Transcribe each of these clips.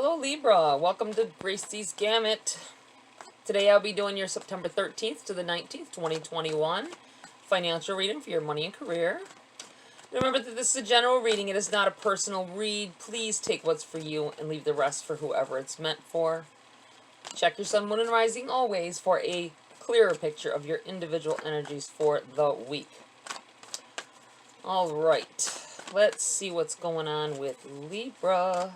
Hello Libra, welcome to GRAYCI'S Gamut. Today I'll be doing your September 13th to the 19th, 2021 financial reading for your money and career. Remember that this is a general reading, it is not a personal read. Please take what's for you and leave the rest for whoever it's meant for. Check your sun, moon, and rising always for a clearer picture of your individual energies for the week. Alright, let's see what's going on with Libra.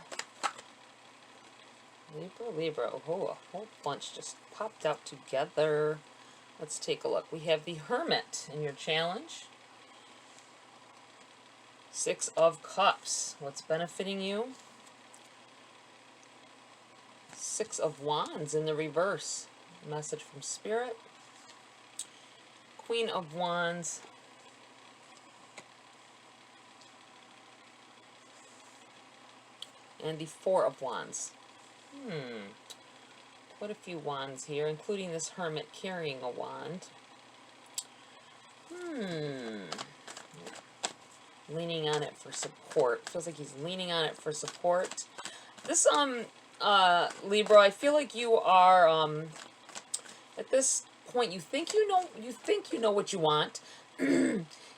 Libra. Oh, a whole bunch just popped out together. Let's take a look. We have the Hermit in your challenge. Six of Cups. What's benefiting you? Six of Wands in the reverse. Message from Spirit. Queen of Wands. And the Four of Wands. Quite a few wands here, including this Hermit carrying a wand. Leaning on it for support. Feels like he's leaning on it for support. This, Libra, I feel like you are, at this point, you think you know what you want.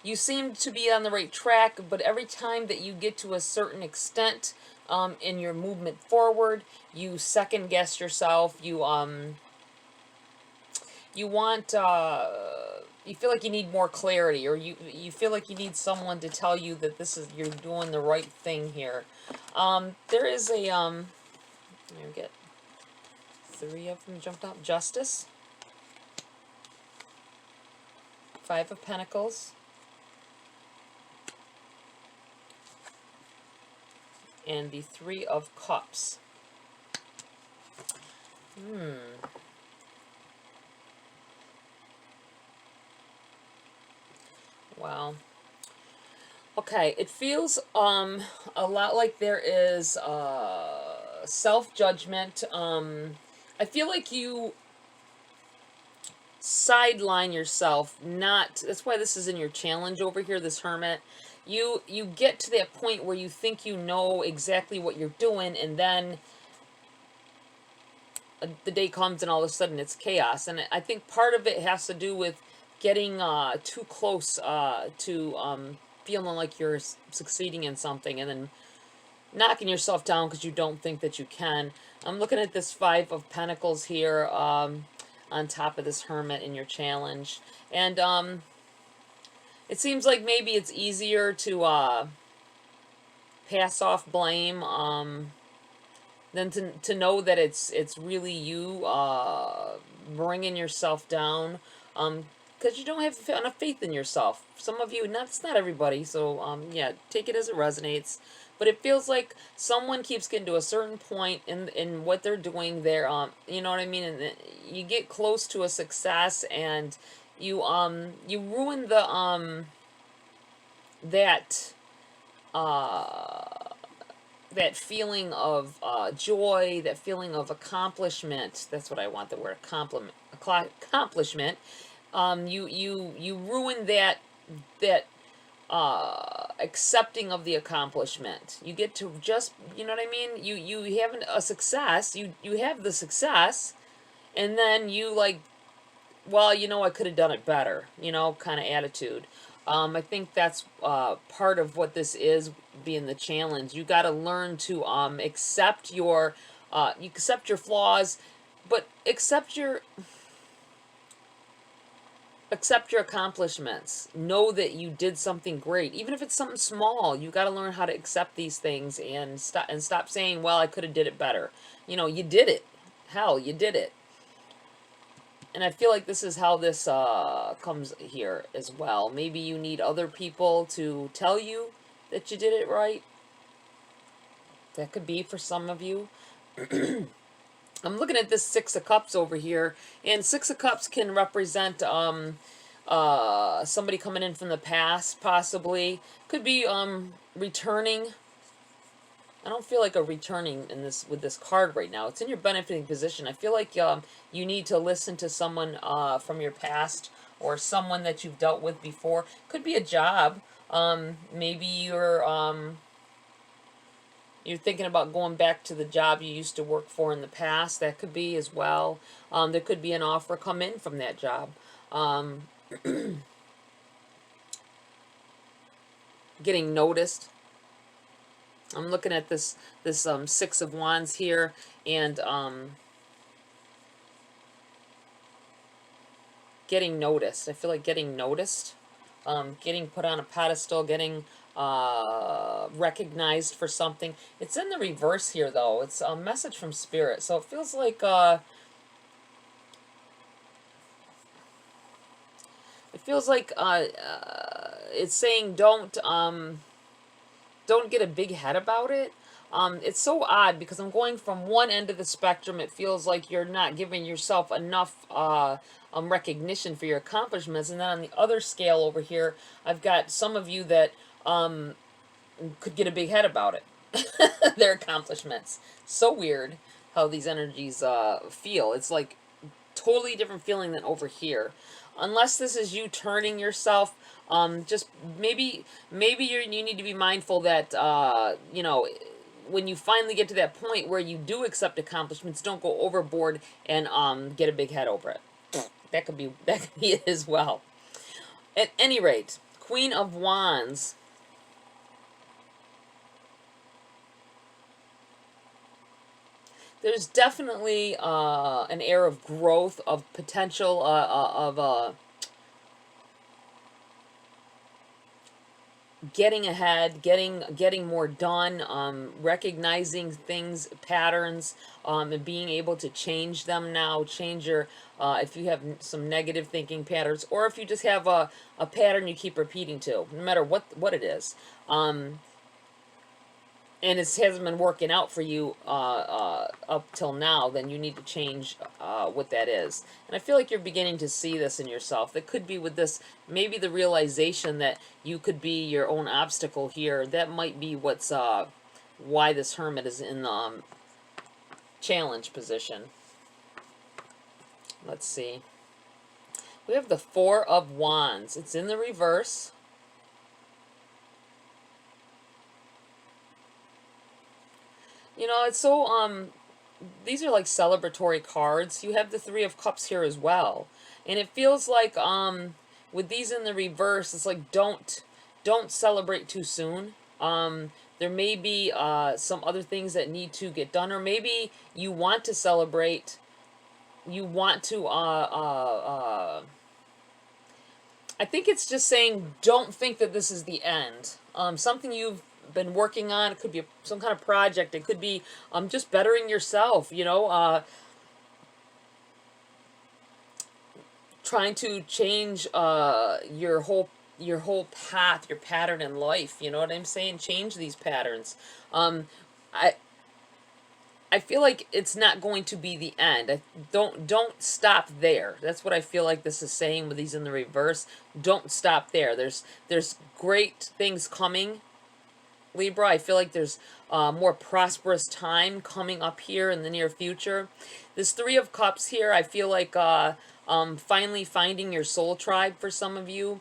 You seem to be on the right track, but every time that you get to a certain extent, in your movement forward, you second guess yourself. You want, you feel like you need more clarity, or you feel like you need someone to tell you that you're doing the right thing here. There is a, you get three of them jumped out. Justice. Five of Pentacles. And the Three of Cups. Wow. Okay, it feels a lot like there is self-judgment. I feel like you sideline yourself, that's why this is in your challenge over here, this Hermit. You get to that point where you think you know exactly what you're doing, and then the day comes and all of a sudden it's chaos. And I think part of it has to do with getting too close to feeling like you're succeeding in something, and then knocking yourself down because you don't think that you can. I'm looking at this Five of Pentacles here on top of this Hermit in your challenge. And it seems like maybe it's easier to pass off blame than to know that it's really you bringing yourself down, because you don't have enough faith in yourself. Some of you, it's not everybody, so yeah, take it as it resonates. But it feels like someone keeps getting to a certain point in what they're doing there, you know what I mean? And you get close to a success, and you ruin the that feeling of joy, that feeling of accomplishment. That's what I want, the word accomplishment. You ruin that accepting of the accomplishment. You get to just, you know what I mean? You have a success, you have the success, and then you like, well, I could have done it better, kind of attitude. I think that's part of what this is, being the challenge. You got to learn to accept your flaws, but accept your accomplishments. Know that you did something great, even if it's something small. You got to learn how to accept these things and stop saying, well, I could have did it better. You did it. Hell, you did it. And I feel like this is how this comes here as well. Maybe you need other people to tell you that you did it right. That could be for some of you. I'm looking at this Six of Cups over here, and Six of Cups can represent somebody coming in from the past, possibly. Could be returning. I don't feel like a returning with this card right now. It's in your benefiting position. I feel like you need to listen to someone from your past, or someone that you've dealt with before. Could be a job. Maybe you're You're thinking about going back to the job you used to work for in the past. That could be as well. There could be an offer come in from that job. Getting noticed. I'm looking at this Six of Wands here, and getting noticed. I feel like getting noticed, getting put on a pedestal, getting recognized for something. It's in the reverse here, though. It's a message from Spirit, so it feels like it's saying don't get a big head about it. It's so odd because I'm going from one end of the spectrum. It feels like you're not giving yourself enough recognition for your accomplishments, and then on the other scale over here, I've got some of you that could get a big head about it, their accomplishments. So weird how these energies feel. It's like totally different feeling than over here. Unless this is you turning yourself, just maybe you need to be mindful that you know, when you finally get to that point where you do accept accomplishments, don't go overboard and get a big head over it. That could be it as well. At any rate, Queen of Wands. There's definitely an air of growth, of potential, of getting ahead, getting more done, recognizing things, patterns, and being able to change them now. Change your, if you have some negative thinking patterns, or if you just have a pattern you keep repeating to, no matter what it is. And it hasn't been working out for you up till now, then you need to change what that is. And I feel like you're beginning to see this in yourself. That could be with this, maybe the realization that you could be your own obstacle here. That might be what's why this Hermit is in the challenge position. Let's see. We have the Four of Wands. It's in the reverse. You know, it's so, these are like celebratory cards. You have the Three of Cups here as well. And it feels like, with these in the reverse, it's like, don't celebrate too soon. There may be, some other things that need to get done, or maybe you want to celebrate, you want to, I think it's just saying, don't think that this is the end. Something you've been working on, it could be some kind of project, it could be just bettering yourself, you know, trying to change your whole path, your pattern in life, you know what I'm saying? Change these patterns. I feel like it's not going to be the end. Don't stop there. That's what I feel like this is saying with these in the reverse. Don't stop there. There's great things coming, Libra. I feel like there's more prosperous time coming up here in the near future. This Three of Cups here, I feel like finally finding your soul tribe for some of you.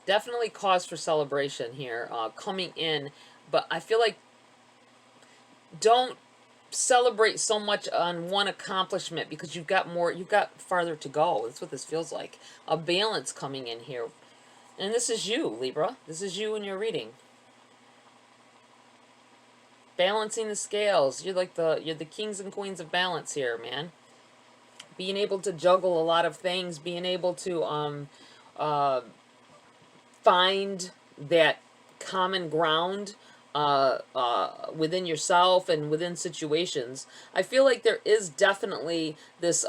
Definitely cause for celebration here coming in, but I feel like don't celebrate so much on one accomplishment because you've got farther to go. That's what this feels like. A balance coming in here. And this is you, Libra. This is you in your reading. Balancing the scales. You're the kings and queens of balance here, man. Being able to juggle a lot of things, being able to find that common ground within yourself and within situations. I feel like there is definitely this,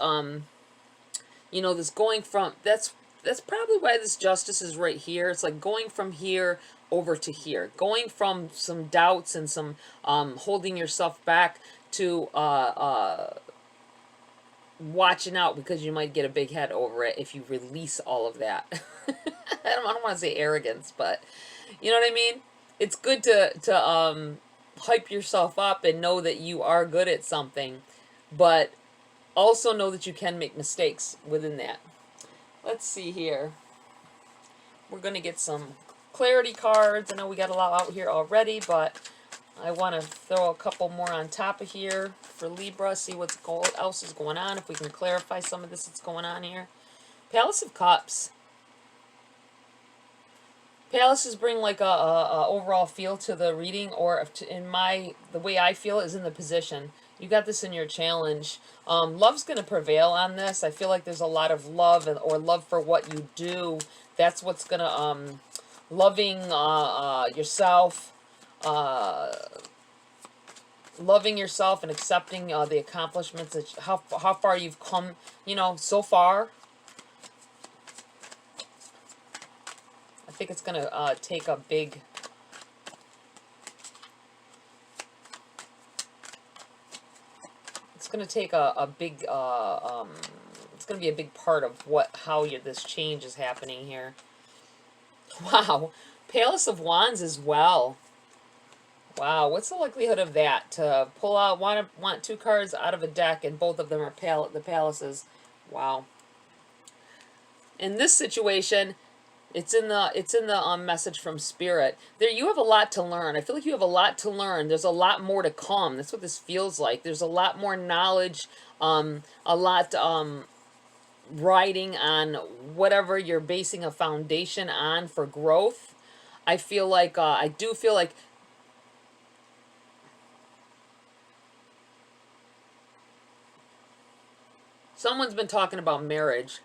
you know, this going from, that's probably why this Justice is right here. It's like going from here over to here. Going from some doubts and some holding yourself back to watching out because you might get a big head over it if you release all of that. I don't want to say arrogance, but you know what I mean? It's good to hype yourself up and know that you are good at something, but also know that you can make mistakes within that. Let's see here. We're going to get some clarity cards. I know we got a lot out here already, but I want to throw a couple more on top of here for Libra, see what else is going on, if we can clarify some of this that's going on here. Palace of Cups. Palaces bring like a overall feel to the reading, or the way I feel is in the position. You got this in your challenge. Love's going to prevail on this. I feel like there's a lot of love or love for what you do. That's what's going to, loving yourself, loving yourself and accepting the accomplishments, that how far you've come, you know, so far. I think it's going to take a big... It's going to take a big... it's going to be a big part of how this change is happening here. Wow. Palace of Wands as well. Wow, what's the likelihood of that? To pull out, want two cards out of a deck, and both of them are the palaces. Wow. In this situation, it's in the message from Spirit. There, you have a lot to learn. I feel like you have a lot to learn. There's a lot more to come. That's what this feels like. There's a lot more knowledge, a lot writing on whatever you're basing a foundation on for growth. I feel like I do feel like someone's been talking about marriage.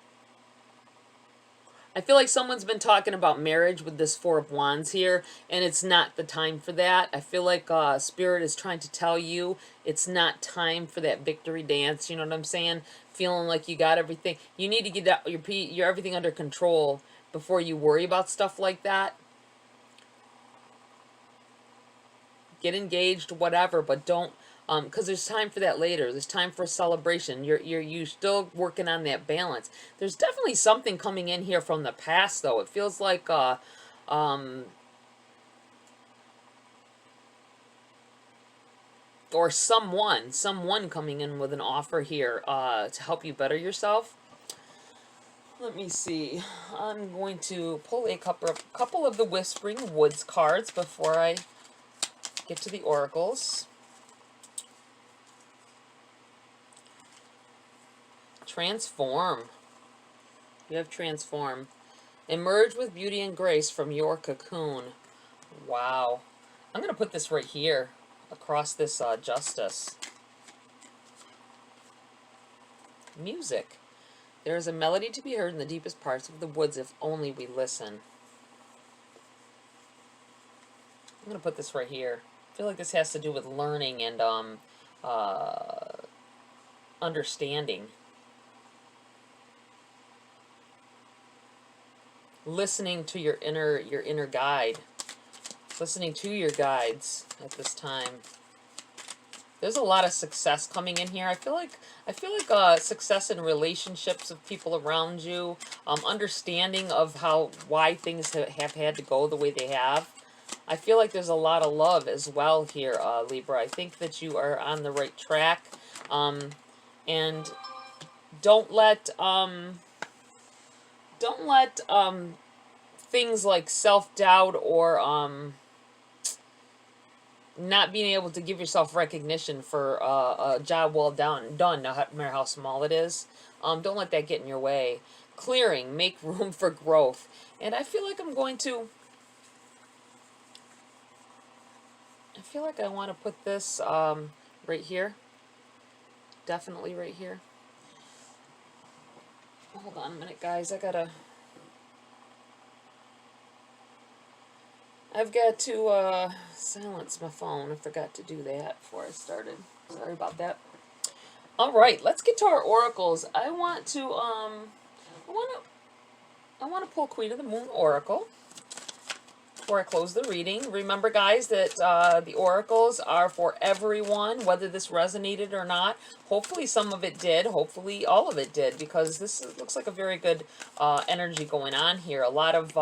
I feel like someone's been talking about marriage with this Four of Wands here, and it's not the time for that. I feel like Spirit is trying to tell you it's not time for that victory dance. You know what I'm saying? Feeling like you got everything. You need to get your everything under control before you worry about stuff like that. Get engaged, whatever, but don't... because there's time for that later. There's time for a celebration. You're still working on that balance. There's definitely something coming in here from the past, though. It feels like or someone coming in with an offer here to help you better yourself. Let me see. I'm going to pull a couple of the Whispering Woods cards before I get to the oracles. Transform. You have transform. Emerge with beauty and grace from your cocoon. Wow. I'm going to put this right here across this justice. Music. There is a melody to be heard in the deepest parts of the woods if only we listen. I'm going to put this right here. I feel like this has to do with learning and understanding. Listening to your inner guide. Listening to your guides at this time. There's a lot of success coming in here. I feel like success in relationships of people around you, understanding of why things have had to go the way they have. I feel like there's a lot of love as well here, Libra. I think that you are on the right track, and don't let things like self-doubt or not being able to give yourself recognition for a job well done, no matter how small it is. Don't let that get in your way. Clearing, make room for growth. And I feel like I want to put this right here. Definitely right here. Hold on a minute, guys. I've got to silence my phone. I forgot to do that before I started. Sorry about that. All right, let's get to our oracles. I want to pull Queen of the Moon Oracle before I close the reading. Remember, guys, that the oracles are for everyone, whether this resonated or not. Hopefully some of it did. Hopefully all of it did, because this looks like a very good energy going on here. A lot of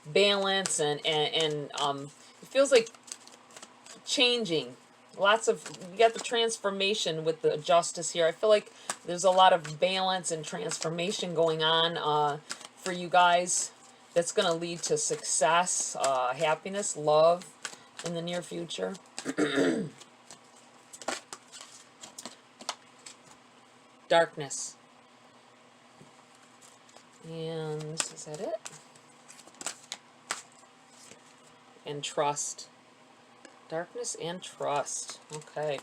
balance, and it feels like changing. Lots of, you got the transformation with the justice here. I feel like there's a lot of balance and transformation going on for you guys. That's going to lead to success, happiness, love in the near future. Darkness. And is that it? And trust. Darkness and trust. Okay.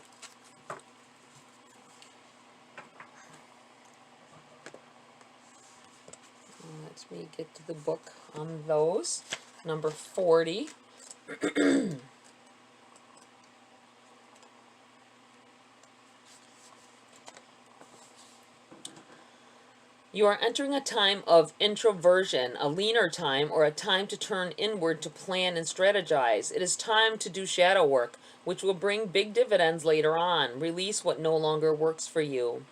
Let me get to the book on those. Number 40. You are entering a time of introversion, a leaner time, or a time to turn inward to plan and strategize. It is time to do shadow work, which will bring big dividends later on. Release what no longer works for you.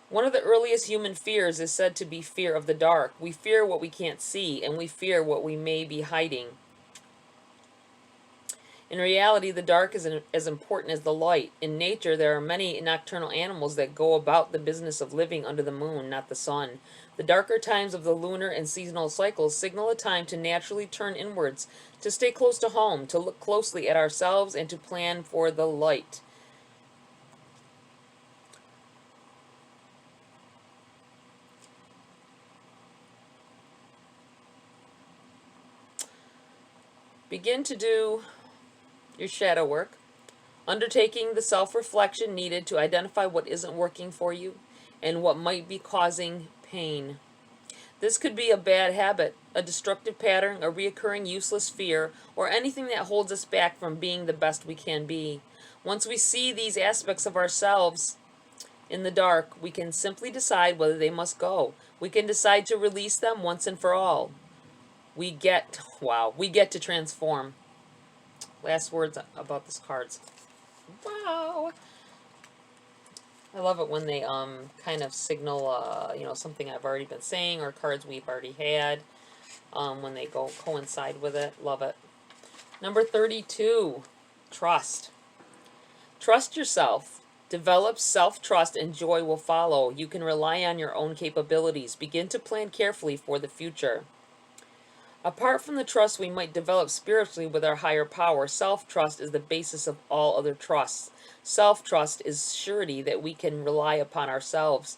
One of the earliest human fears is said to be fear of the dark. We fear what we can't see, and we fear what we may be hiding. In reality, the dark is as important as the light. In nature, there are many nocturnal animals that go about the business of living under the moon, not the sun. The darker times of the lunar and seasonal cycles signal a time to naturally turn inwards, to stay close to home, to look closely at ourselves, and to plan for the light. Begin to do your shadow work, undertaking the self-reflection needed to identify what isn't working for you and what might be causing pain. This could be a bad habit, a destructive pattern, a reoccurring useless fear, or anything that holds us back from being the best we can be. Once we see these aspects of ourselves in the dark, we can simply decide whether they must go. We can decide to release them once and for all. We get to transform. Last words about these cards. Wow. I love it when they kind of signal something I've already been saying or cards we've already had when they go coincide with it. Love it. Number 32, trust. Trust yourself. Develop self-trust and joy will follow. You can rely on your own capabilities. Begin to plan carefully for the future. Apart from the trust we might develop spiritually with our higher power, self-trust is the basis of all other trusts. Self-trust is surety that we can rely upon ourselves,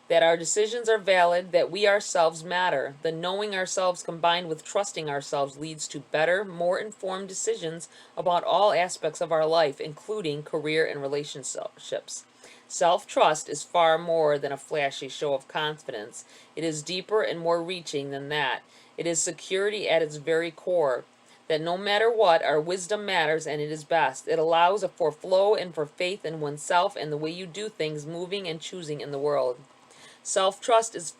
that our decisions are valid, that we ourselves matter. The knowing ourselves combined with trusting ourselves leads to better, more informed decisions about all aspects of our life, including career and relationships. Self-trust is far more than a flashy show of confidence. It is deeper and more reaching than that. It is security at its very core, that no matter what, our wisdom matters and it is best. It allows for flow and for faith in oneself and the way you do things, moving and choosing in the world. Self-trust is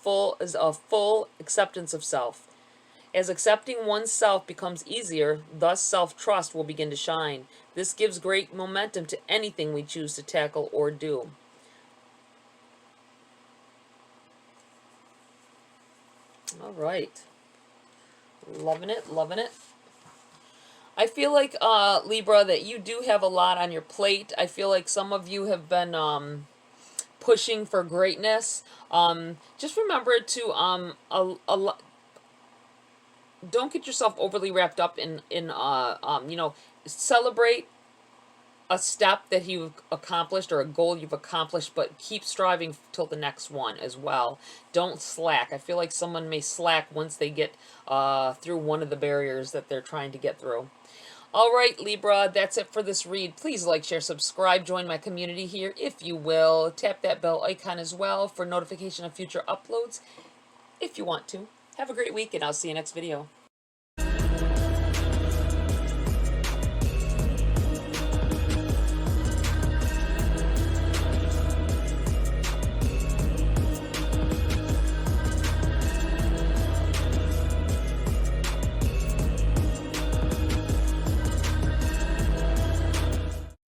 a full acceptance of self. As accepting oneself becomes easier, thus self-trust will begin to shine. This gives great momentum to anything we choose to tackle or do. All right. Loving it, loving it. I feel like, Libra, that you do have a lot on your plate. I feel like some of you have been pushing for greatness. Just remember to don't get yourself overly wrapped up in celebrate a step that you've accomplished or a goal you've accomplished, but keep striving till the next one as well. Don't slack. I feel like someone may slack once they get through one of the barriers that they're trying to get through. All right, Libra, that's it for this read. Please like, share, subscribe, join my community here if you will. Tap that bell icon as well for notification of future uploads if you want to. Have a great week, and I'll see you next video.